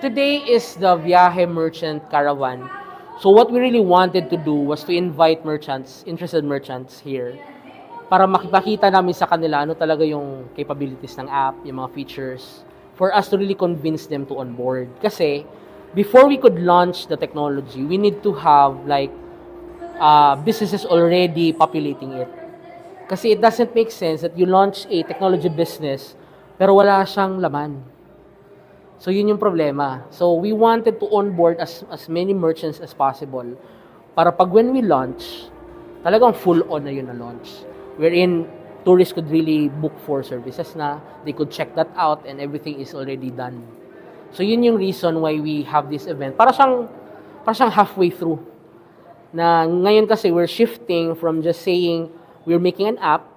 today is the Viaje Merchant Caravan. So what we really wanted to do was to invite merchants, interested merchants here, para makipakita namin sa kanila ano talaga yung capabilities ng app, yung mga features, for us to really convince them to onboard. Kasi, before we could launch the technology, we need to have like businesses already populating it. Kasi it doesn't make sense that you launch a technology business pero wala siyang laman. So yun yung problema. So we wanted to onboard as many merchants as possible para pag when we launch, talagang full on na yun na launch. Wherein tourists could really book for services na, they could check that out and everything is already done. So yun yung reason why we have this event. Para siyang halfway through. Na ngayon kasi we're shifting from just saying we're making an app.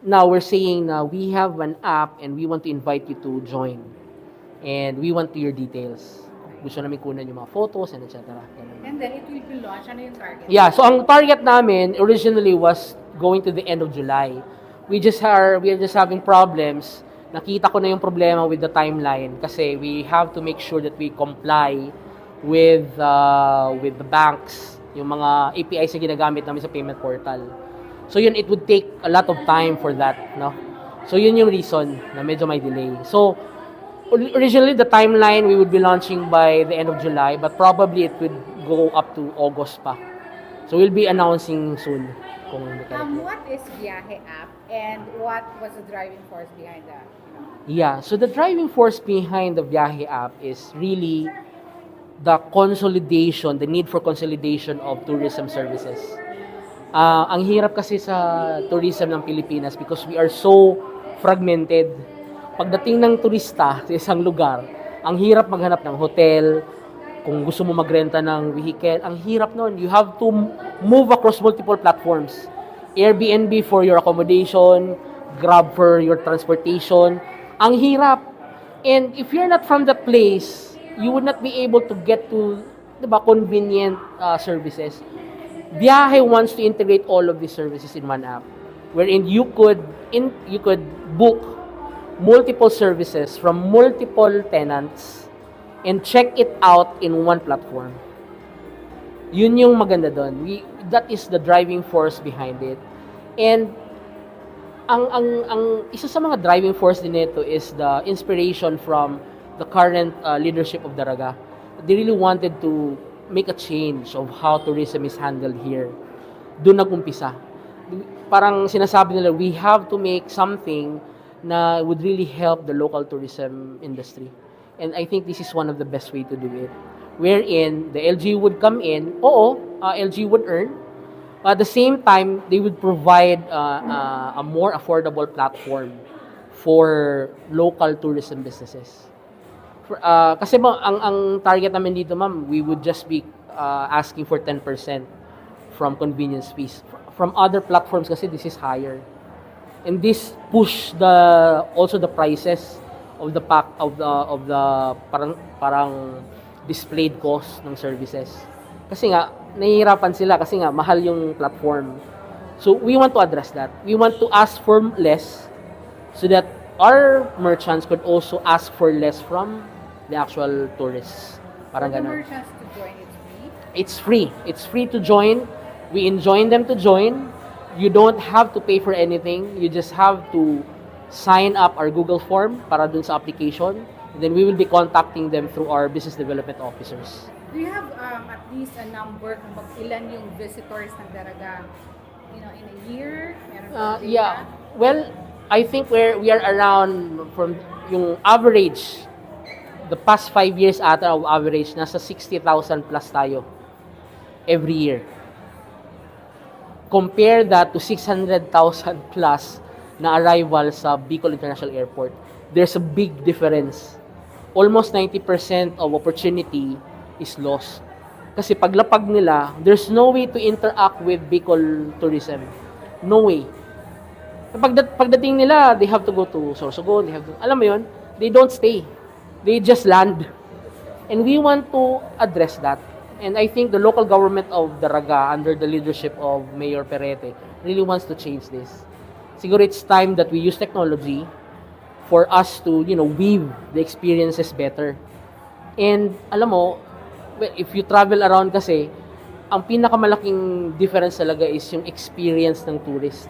Now we're saying na we have an app and we want to invite you to join. And we want your details. Gusto namin kunan yung mga photos and etc. And then it will be launched. Ano yung target? Yeah, so ang target namin originally was going to the end of July. We are just having problems. Nakita ko na yung problema with the timeline kasi we have to make sure that we comply with the banks, yung mga APIs na ginagamit namin sa payment portal. So yun, it would take a lot of time for that, no? So yun yung reason na medyo may delay. So originally the timeline we would be launching by the end of July, but probably it would go up to August pa. So we'll be announcing soon. What is Viaje App and what was the driving force behind that? Yeah, so the driving force behind the Viaje App is really the consolidation, the need for consolidation of tourism services. Ang hirap kasi sa tourism ng Pilipinas because we are so fragmented. Pagdating ng turista sa isang lugar, ang hirap maghanap ng hotel, kung gusto mo magrenta ng vehicle, ang hirap nun. You have to move across multiple platforms. Airbnb for your accommodation, Grab for your transportation. Ang hirap. And if you're not from that place, you would not be able to get to, diba, convenient services. Viaje wants to integrate all of these services in one app, wherein you could book multiple services from multiple tenants and check it out in one platform. Yun yung maganda doon. That is the driving force behind it. And ang isa sa mga driving force din nito is the inspiration from the current leadership of Daraga. They really wanted to make a change of how tourism is handled here. Doon nag-umpisa. Parang sinasabi nila, we have to make something na would really help the local tourism industry. And I think this is one of the best way to do it. Wherein the LG would come in, LG would earn. At the same time, they would provide a more affordable platform for local tourism businesses. Kasi ang target namin dito, ma'am, we would just be asking for 10% from convenience fees. From other platforms kasi this is higher. And this push also the prices of the parang displayed cost ng services. Kasi nga nahihirapan sila kasi nga mahal yung platform. So we want to address that. We want to ask for less so that our merchants could also ask for less from the actual tourists. Parang ganun. For the merchants to join, It's free. It's free to join. We enjoin them to join. You don't have to pay for anything. You just have to sign up our Google form para dun sa application. Then we will be contacting them through our business development officers. Do you have at least a number kung ilan yung visitors ng Daraga, in a year? Yeah. Well, I think we are around from yung average, the past 5 years ata of average, nasa 60,000 plus tayo every year. Compare that to 600,000 plus na arrival sa Bicol International Airport. There's a big difference. Almost 90% of opportunity is lost. Kasi paglapag nila, there's no way to interact with Bicol tourism. No way. Pagdating nila, they have to go to Sorsogon, alam mo yun, they don't stay. They just land. And we want to address that. And I think the local government of Daraga, under the leadership of Mayor Perete, really wants to change this. Siguro it's time that we use technology for us to, weave the experiences better. And alam mo, if you travel around kasi, ang pinakamalaking difference talaga is yung experience ng tourist.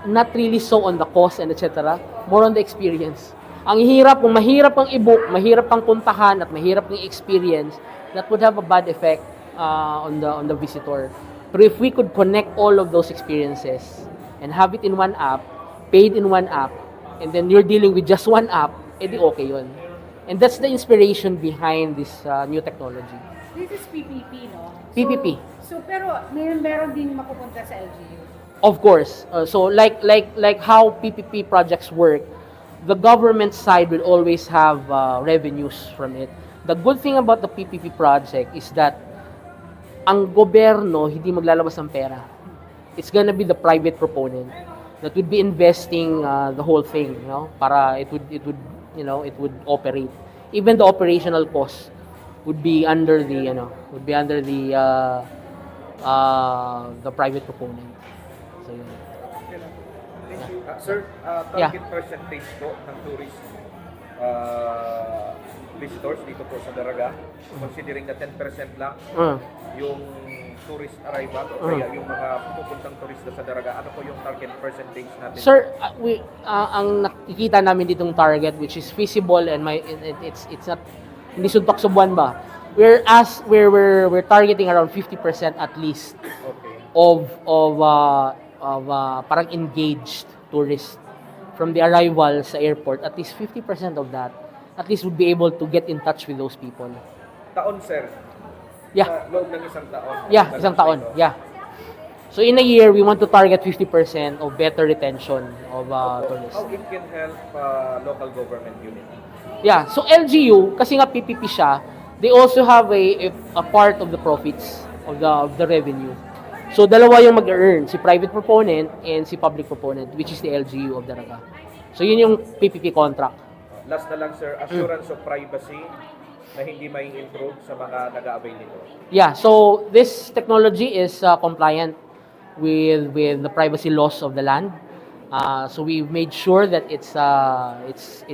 Not really so on the cost and etc. More on the experience. Ang hirap, kung mahirap kang i-book, mahirap kang puntahan, at mahirap kang experience, that would have a bad effect on the visitor. But if we could connect all of those experiences and have it in one app, paid in one app, and then you're dealing with just one app, edi okay yun. And that's the inspiration behind this new technology. This is PPP, no? PPP. So pero meron din mapupunta sa LGU. Of course. So like how PPP projects work, the government side will always have revenues from it. The good thing about the PPP project is that ang gobyerno hindi maglalabas ng pera. It's gonna be the private proponent that would be investing the whole thing, you know, para it would operate. Even the operational cost would be under the private proponent. So yun. Thank you. Sir, target percentage po ng tourist visitors dito po sa Daraga, considering na 10% lang yung tourist arrival o kaya yung mga pupuntang turista sa Daraga, ano po yung target percentage natin? Sir, ang nakikita namin ditong target, which is feasible and it's not, hindi suntok sa buwan ba? We're targeting around 50% at least of parang engaged tourists from the arrival sa airport. At least 50% of that at least would be able to get in touch with those people. Taon, sir? Yeah. Loob ng isang taon? Yeah, isang taon. Yeah. So in a year, we want to target 50% of better retention of tourists. How it can help local government unit? Yeah, so LGU, kasi nga PPP siya, they also have a part of the profits of the revenue. So dalawa yung mag-earn, si private proponent and si public proponent, which is the LGU of Daraga. So yun yung PPP contract. Last na lang, sir, assurance of privacy na hindi may improve sa mga nag-a-avail nito. Yeah, so this technology is compliant with the privacy laws of the land. So we've made sure that it's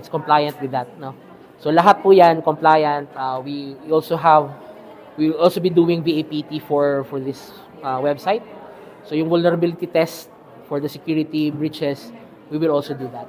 compliant with that, no. So lahat po 'yan compliant. We will also be doing VAPT for this website. So yung vulnerability test for the security breaches, we will also do that.